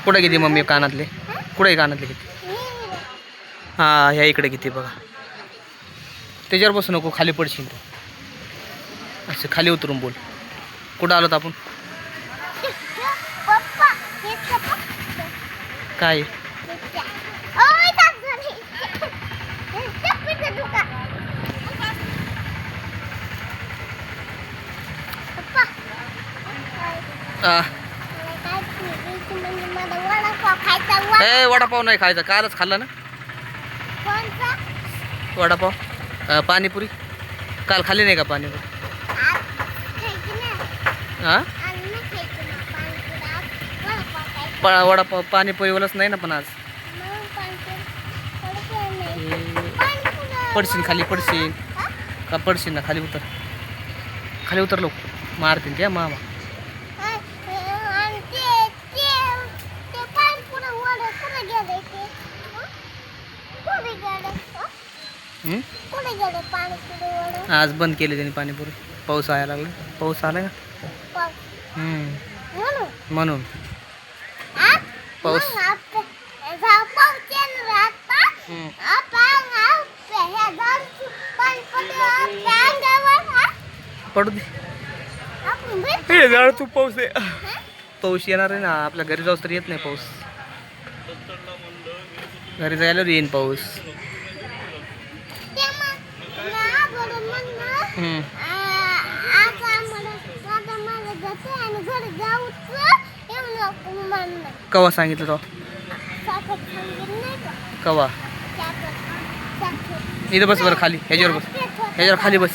कुठे किती मम्मी कानातले? कुठे कानातले किती? हा ह्या इकडे किती बघा. त्याच्यावर बसू नको, खाली पडशील तू. असं खाली उतरून बोल. कुठं आलोत आपण? काय ए वडापाव नाही खायचा, कालच खाल्ला ना वडापाव. पाणीपुरी काल खाल्ली नाही का पाणीपुरी? हां वडापाव पाणीपुरीवालाच नाही ना पण आज. पडशील खाली, पडशील का? पडशील ना, खाली उतर, खाली उतर लोक मारतील त्या मामा. आज बंद केले त्यांनी पाणीपुरी. पाऊस यायला लागला. पाऊस आला का? म्हणून पाऊस. पडू दे जाळ तू. पाऊस आहे, पाऊस येणार आहे ना. आपल्या घरी जाऊस तर येत नाही पाऊस. घरी जायला येईन पाऊस. कवा सांगितलं तो? कवा? इथं बस बरं खाली. ह्याच्यावर बस, ह्याच्यावर खाली बस.